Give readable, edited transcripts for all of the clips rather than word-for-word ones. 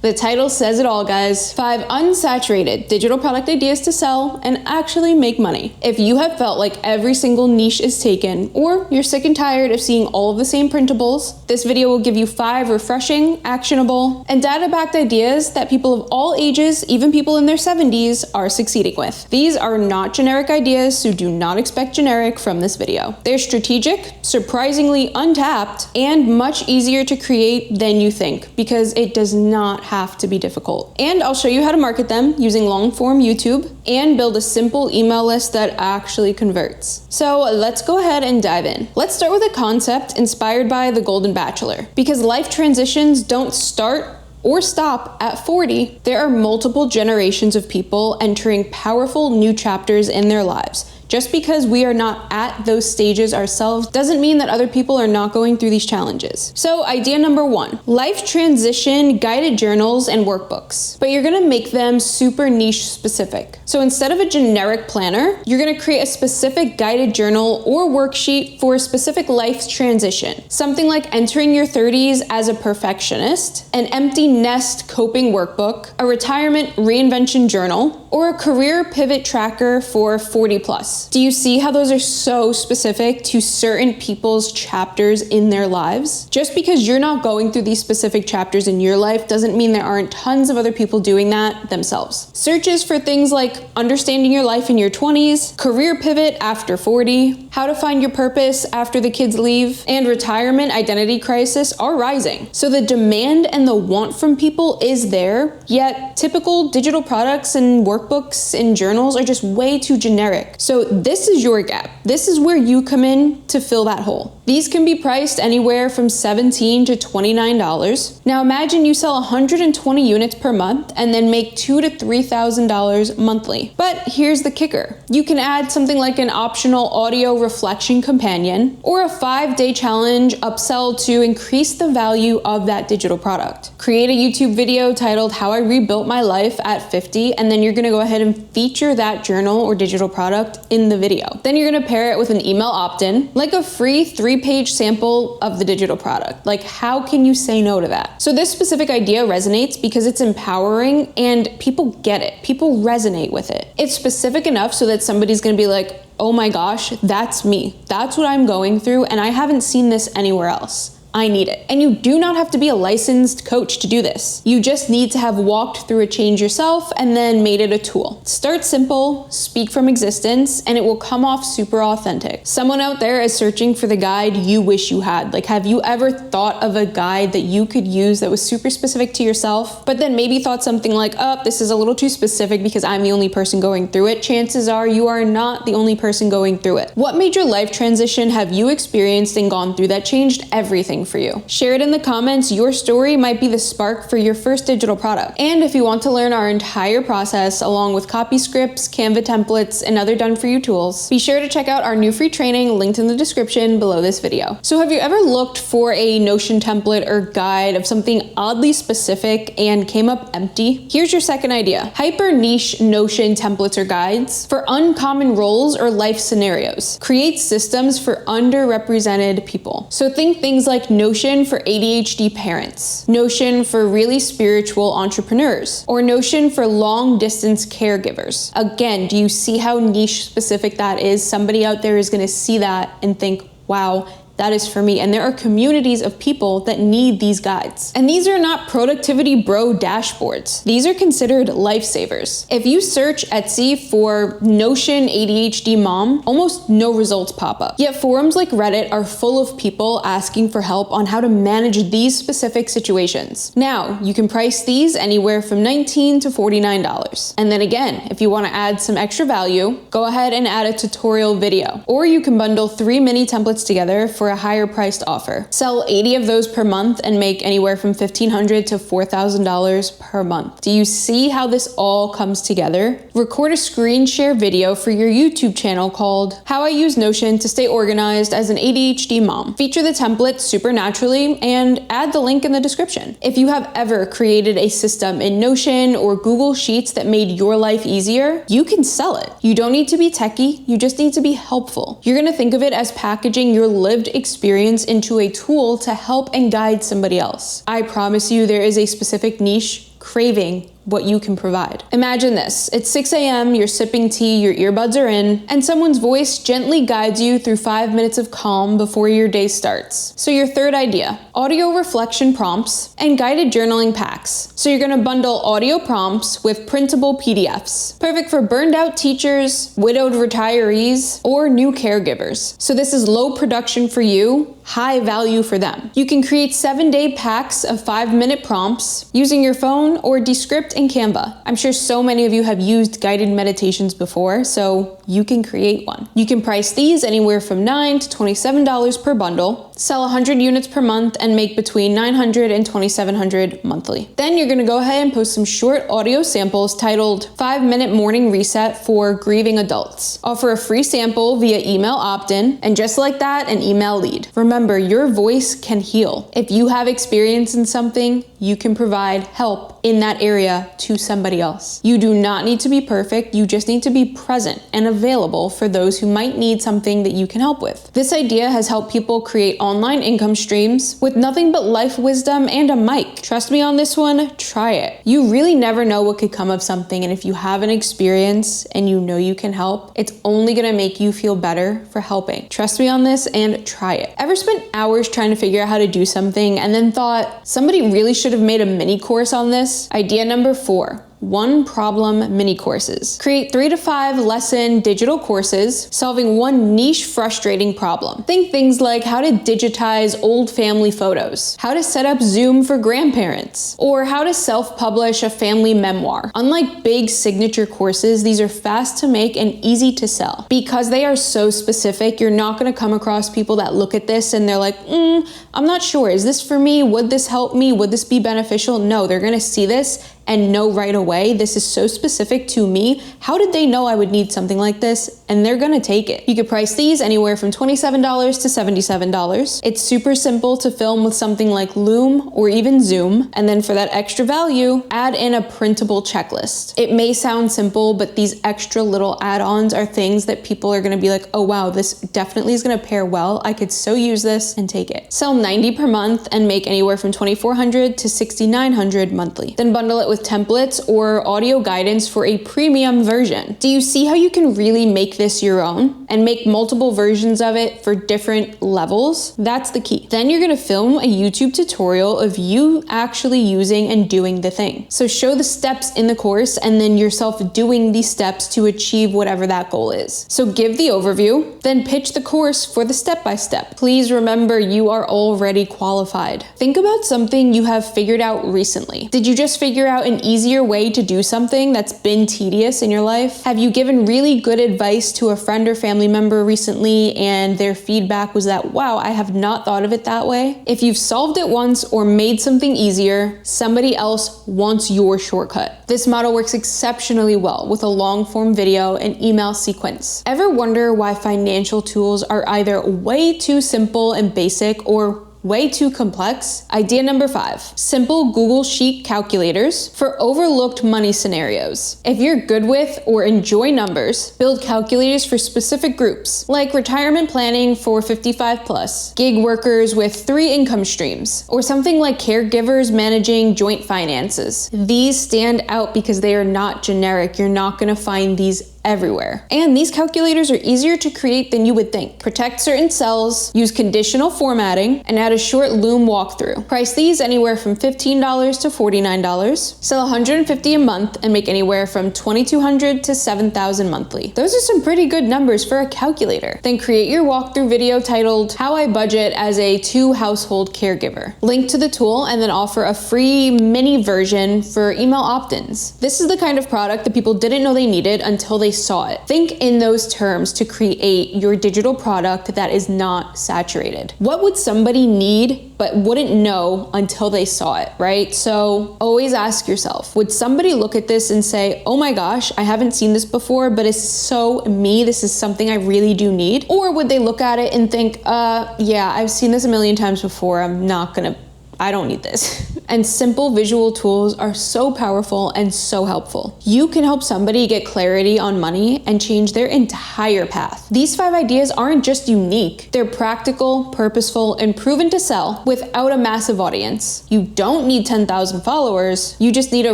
The title says it all, guys. 5 unsaturated digital product ideas to sell and actually make money. If you have felt like every single niche is taken, or you're sick and tired of seeing all of the same printables, this video will give you 5 refreshing, actionable, and data-backed ideas that people of all ages, even people in their 70s, are succeeding with. These are not generic ideas, so do not expect generic from this video. They're strategic, surprisingly untapped, and much easier to create than you think, because it does not have to be difficult. And I'll show you how to market them using long-form YouTube and build a simple email list that actually converts. So let's go ahead and dive in. Let's start with a concept inspired by The Golden Bachelor. Because life transitions don't start or stop at 40, there are multiple generations of people entering powerful new chapters in their lives. Just because we are not at those stages ourselves doesn't mean that other people are not going through these challenges. So idea number 1, life transition guided journals and workbooks, but you're gonna make them super niche specific. So instead of a generic planner, you're gonna create a specific guided journal or worksheet for a specific life transition. Something like entering your 30s as a perfectionist, an empty nest coping workbook, a retirement reinvention journal, or a career pivot tracker for 40 plus. Do you see how those are so specific to certain people's chapters in their lives? Just because you're not going through these specific chapters in your life doesn't mean there aren't tons of other people doing that themselves. Searches for things like understanding your life in your 20s, career pivot after 40, how to find your purpose after the kids leave, and retirement identity crisis are rising. So the demand and the want from people is there, yet typical digital products and workbooks and journals are just way too generic. So this is your gap. This is where you come in to fill that hole. These can be priced anywhere from $17 to $29. Now imagine you sell 120 units per month and then make $2,000 to $3,000 monthly. But here's the kicker. You can add something like an optional audio reflection companion or a 5-day challenge upsell to increase the value of that digital product. Create a YouTube video titled How I Rebuilt My Life at 50, and then you're gonna go ahead and feature that journal or digital product in the video. Then you're gonna pair it with an email opt-in, like a free 3-page sample of the digital product. Like, how can you say no to that? So this specific idea resonates because it's empowering and people get it. People resonate with it. It's specific enough so that somebody's gonna be like, oh my gosh, that's me. That's what I'm going through, and I haven't seen this anywhere else. I need it. And you do not have to be a licensed coach to do this. You just need to have walked through a change yourself and then made it a tool. Start simple, speak from existence, and it will come off super authentic. Someone out there is searching for the guide you wish you had. Like, have you ever thought of a guide that you could use that was super specific to yourself, but then maybe thought something like, oh, this is a little too specific because I'm the only person going through it? Chances are you are not the only person going through it. What major life transition have you experienced and gone through that changed everything for you? Share it in the comments. Your story might be the spark for your first digital product. And if you want to learn our entire process along with copy scripts, Canva templates, and other done-for-you tools, be sure to check out our new free training linked in the description below this video. So have you ever looked for a Notion template or guide of something oddly specific and came up empty? Here's your second idea. Hyper niche Notion templates or guides for uncommon roles or life scenarios. Create systems for underrepresented people. So think things like Notion for ADHD parents, Notion for really spiritual entrepreneurs, or Notion for long distance caregivers. Again, do you see how niche specific that is? Somebody out there is going to see that and think, wow, that is for me. And there are communities of people that need these guides. And these are not productivity bro dashboards. These are considered lifesavers. If you search Etsy for Notion ADHD mom, almost no results pop up. Yet forums like Reddit are full of people asking for help on how to manage these specific situations. Now, you can price these anywhere from $19 to $49. And then again, if you want to add some extra value, go ahead and add a tutorial video. Or you can bundle 3 mini templates together for a higher priced offer. Sell 80 of those per month and make anywhere from $1,500 to $4,000 per month. Do you see how this all comes together? Record a screen share video for your YouTube channel called How I Use Notion to Stay Organized as an ADHD Mom. Feature the template super naturally and add the link in the description. If you have ever created a system in Notion or Google Sheets that made your life easier, you can sell it. You don't need to be techie, you just need to be helpful. You're gonna think of it as packaging your lived experience into a tool to help and guide somebody else. I promise you there is a specific niche craving what you can provide. Imagine this. It's 6 a.m., you're sipping tea, your earbuds are in, and someone's voice gently guides you through 5 minutes of calm before your day starts. So your third idea, audio reflection prompts and guided journaling packs. So you're gonna bundle audio prompts with printable PDFs. Perfect for burned out teachers, widowed retirees, or new caregivers. So this is low production for you, high value for them. You can create 7-day packs of 5-minute prompts using your phone or Descript and Canva. I'm sure so many of you have used guided meditations before, so you can create one. You can price these anywhere from $9 to $27 per bundle, sell 100 units per month, and make between $900 and $2,700 monthly. Then you're gonna go ahead and post some short audio samples titled 5-Minute Morning Reset for Grieving Adults. Offer a free sample via email opt-in, and just like that, an email lead. Remember, your voice can heal. If you have experience in something, you can provide help in that area to somebody else. You do not need to be perfect, you just need to be present and available for those who might need something that you can help with. This idea has helped people create online income streams with nothing but life wisdom and a mic. Trust me on this one, try it. You really never know what could come of something, and if you have an experience and you know you can help, it's only gonna make you feel better for helping. Trust me on this and try it. Ever spent hours trying to figure out how to do something and then thought, somebody really should have made a mini course on this? Idea number 4. One problem mini courses. Create 3 to 5 lesson digital courses solving one niche frustrating problem. Think things like how to digitize old family photos, how to set up Zoom for grandparents, or how to self-publish a family memoir. Unlike big signature courses, these are fast to make and easy to sell. Because they are so specific, you're not gonna come across people that look at this and they're like, I'm not sure, is this for me? Would this help me? Would this be beneficial? No, they're gonna see this and know right away, this is so specific to me. How did they know I would need something like this? And they're gonna take it. You could price these anywhere from $27 to $77. It's super simple to film with something like Loom or even Zoom. And then for that extra value, add in a printable checklist. It may sound simple, but these extra little add-ons are things that people are gonna be like, oh wow, this definitely is gonna pair well. I could so use this and take it. Sell 90 per month and make anywhere from $2,400 to $6,900 monthly. Then bundle it with templates or audio guidance for a premium version. Do you see how you can really make this your own and make multiple versions of it for different levels? That's the key. Then you're gonna film a YouTube tutorial of you actually using and doing the thing. So show the steps in the course and then yourself doing these steps to achieve whatever that goal is. So give the overview, then pitch the course for the step-by-step. Please remember you are already qualified. Think about something you have figured out recently. Did you just figure out an easier way to do something that's been tedious in your life? Have you given really good advice to a friend or family member recently and their feedback was that, wow, I have not thought of it that way? If you've solved it once or made something easier, somebody else wants your shortcut. This model works exceptionally well with a long form video and email sequence. Ever wonder why financial tools are either way too simple and basic or way too complex? Idea number 5, simple Google Sheet calculators for overlooked money scenarios. If you're good with or enjoy numbers, build calculators for specific groups, like retirement planning for 55 plus, gig workers with 3 income streams, or something like caregivers managing joint finances. These stand out because they are not generic. You're not gonna find these everywhere. And these calculators are easier to create than you would think. Protect certain cells, use conditional formatting, and add a short Loom walkthrough. Price these anywhere from $15 to $49. Sell 150 a month and make anywhere from $2,200 to $7,000 monthly. Those are some pretty good numbers for a calculator. Then create your walkthrough video titled How I Budget as a 2-Household Caregiver. Link to the tool and then offer a free mini version for email opt-ins. This is the kind of product that people didn't know they needed until they saw it. Think in those terms to create your digital product that is not saturated. What would somebody need but wouldn't know until they saw it, right? So always ask yourself, would somebody look at this and say, oh my gosh, I haven't seen this before, but it's so me, this is something I really do need? Or would they look at it and think, yeah, I've seen this a million times before, I don't need this. And simple visual tools are so powerful and so helpful. You can help somebody get clarity on money and change their entire path. These 5 ideas aren't just unique, they're practical, purposeful, and proven to sell without a massive audience. You don't need 10,000 followers, you just need a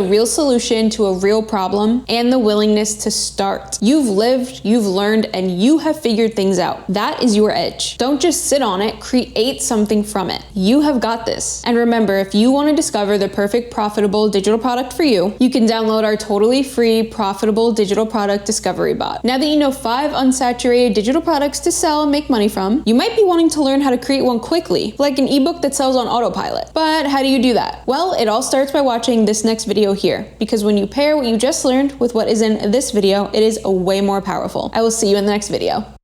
real solution to a real problem and the willingness to start. You've lived, you've learned, and you have figured things out. That is your edge. Don't just sit on it, create something from it. You have got this. And remember, if you want to discover the perfect profitable digital product for you, you can download our totally free profitable digital product discovery bot. Now that you know 5 unsaturated digital products to sell and make money from, you might be wanting to learn how to create one quickly, like an ebook that sells on autopilot. But how do you do that? Well, it all starts by watching this next video here, because when you pair what you just learned with what is in this video, it is way more powerful. I will see you in the next video.